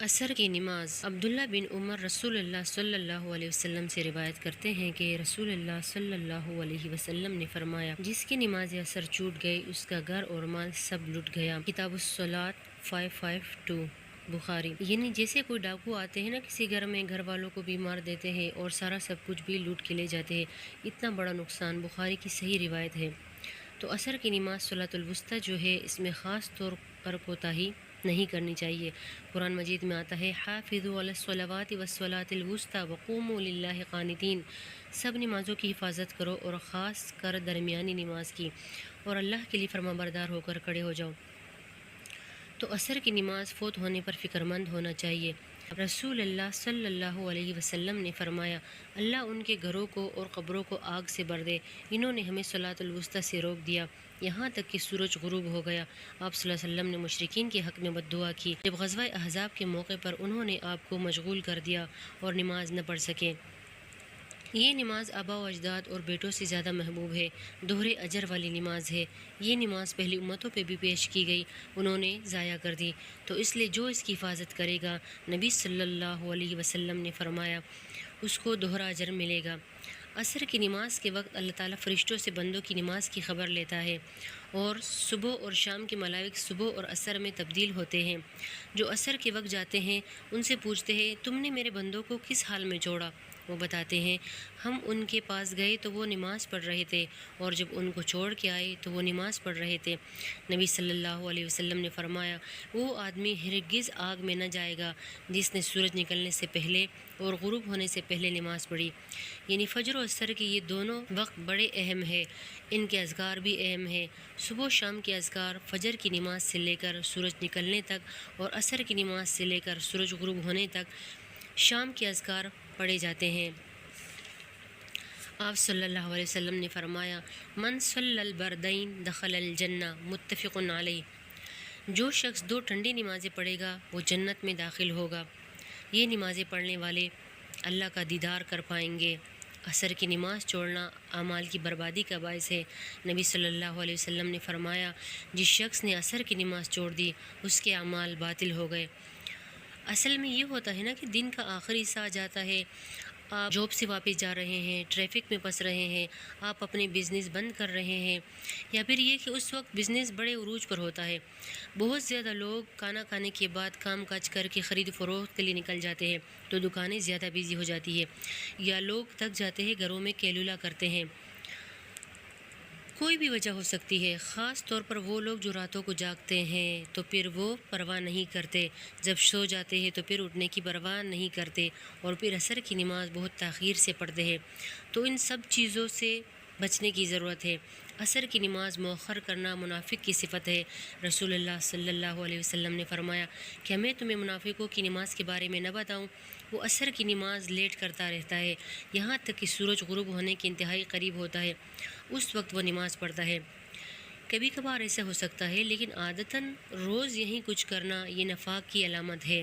عصر کی نماز۔ عبداللہ بن عمر رسول اللہ صلی اللہ علیہ وسلم سے روایت کرتے ہیں کہ رسول اللہ صلی اللہ علیہ وسلم نے فرمایا، جس کی نماز عصر چھوٹ گئی اس کا گھر اور مال سب لٹ گیا۔ کتاب الصلاۃ 552 بخاری۔ یعنی جیسے کوئی ڈاکو آتے ہیں نا کسی گھر میں، گھر والوں کو بھی مار دیتے ہیں اور سارا سب کچھ بھی لوٹ کے لے جاتے ہیں، اتنا بڑا نقصان۔ بخاری کی صحیح روایت ہے۔ تو عصر کی نماز صلاۃ الوسطیٰ جو ہے، اس میں خاص طور پر کوتاہی نہیں کرنی چاہیے۔ قرآن مجید میں آتا ہے، حافظوا علی الصلوات والصلاۃ الوسطیٰ وقوموا للہ قانتین، سب نمازوں کی حفاظت کرو اور خاص کر درمیانی نماز کی، اور اللہ کے لیے فرما بردار ہو کر کھڑے ہو جاؤ۔ تو عصر کی نماز فوت ہونے پر فکر مند ہونا چاہیے۔ رسول اللہ صلی اللہ علیہ وسلم نے فرمایا، اللہ ان کے گھروں کو اور قبروں کو آگ سے بھر دے، انہوں نے ہمیں صلاۃ الوسطیٰ سے روک دیا یہاں تک کہ سورج غروب ہو گیا۔ آپ صلی اللہ علیہ وسلم نے مشرکین کے حق میں بد دعا کی جب غزوہ احزاب کے موقع پر انہوں نے آپ کو مشغول کر دیا اور نماز نہ پڑھ سکے۔ یہ نماز آباء و اجداد اور بیٹوں سے زیادہ محبوب ہے، دوہرے اجر والی نماز ہے۔ یہ نماز پہلی امتوں پہ بھی پیش کی گئی، انہوں نے ضائع کر دی، تو اس لیے جو اس کی حفاظت کرے گا، نبی صلی اللہ علیہ وسلم نے فرمایا، اس کو دوہرا اجر ملے گا۔ عصر کی نماز کے وقت اللہ تعالیٰ فرشتوں سے بندوں کی نماز کی خبر لیتا ہے، اور صبح اور شام کے ملائک صبح اور عصر میں تبدیل ہوتے ہیں۔ جو عصر کے وقت جاتے ہیں ان سے پوچھتے ہیں، تم نے میرے بندوں کو کس حال میں چھوڑا؟ وہ بتاتے ہیں، ہم ان کے پاس گئے تو وہ نماز پڑھ رہے تھے، اور جب ان کو چھوڑ کے آئے تو وہ نماز پڑھ رہے تھے۔ نبی صلی اللہ علیہ وسلم نے فرمایا، وہ آدمی ہرگز آگ میں نہ جائے گا جس نے سورج نکلنے سے پہلے اور غروب ہونے سے پہلے نماز پڑھی۔ یعنی فجر و عصر کے یہ دونوں وقت بڑے اہم ہیں، ان کے اذکار بھی اہم ہیں۔ صبح و شام کے اذکار فجر کی نماز سے لے کر سورج نکلنے تک، اور عصر کی نماز سے لے کر سورج غروب ہونے تک شام کے اذکار پڑھے جاتے ہیں۔ آپ صلی اللہ علیہ وسلم نے فرمایا، من صلی البردین دخل الجنہ، متفق علیہ۔ جو شخص 2 ٹھنڈی نمازیں پڑھے گا وہ جنت میں داخل ہوگا۔ یہ نمازیں پڑھنے والے اللہ کا دیدار کر پائیں گے۔ عصر کی نماز چھوڑنا اعمال کی بربادی کا باعث ہے۔ نبی صلی اللہ علیہ وسلم نے فرمایا، جس شخص نے عصر کی نماز چھوڑ دی اس کے اعمال باطل ہو گئے۔ اصل میں یہ ہوتا ہے نا کہ دن کا آخری حصہ آ جاتا ہے، آپ جاب سے واپس جا رہے ہیں، ٹریفک میں پھنس رہے ہیں، آپ اپنے بزنس بند کر رہے ہیں، یا پھر یہ کہ اس وقت بزنس بڑے عروج پر ہوتا ہے۔ بہت زیادہ لوگ کھانا کھانے کے بعد کام کاج کر کے خرید فروخت کے لیے نکل جاتے ہیں، تو دکانیں زیادہ بیزی ہو جاتی ہے، یا لوگ تھک جاتے ہیں، گھروں میں کیلولا کرتے ہیں۔ کوئی بھی وجہ ہو سکتی ہے، خاص طور پر وہ لوگ جو راتوں کو جاگتے ہیں تو پھر وہ پرواہ نہیں کرتے، جب سو جاتے ہیں تو پھر اٹھنے کی پرواہ نہیں کرتے، اور پھر عصر کی نماز بہت تاخیر سے پڑھتے ہیں۔ تو ان سب چیزوں سے بچنے کی ضرورت ہے۔ عصر کی نماز مؤخر کرنا منافق کی صفت ہے۔ رسول اللہ صلی اللہ علیہ وسلم نے فرمایا، کیا میں تمہیں منافقوں کی نماز کے بارے میں نہ بتاؤں؟ وہ عصر کی نماز لیٹ کرتا رہتا ہے یہاں تک کہ سورج غروب ہونے کے انتہائی قریب ہوتا ہے، اس وقت وہ نماز پڑھتا ہے۔ کبھی کبھار ایسا ہو سکتا ہے، لیکن عادتاً روز یہی کچھ کرنا یہ نفاق کی علامت ہے۔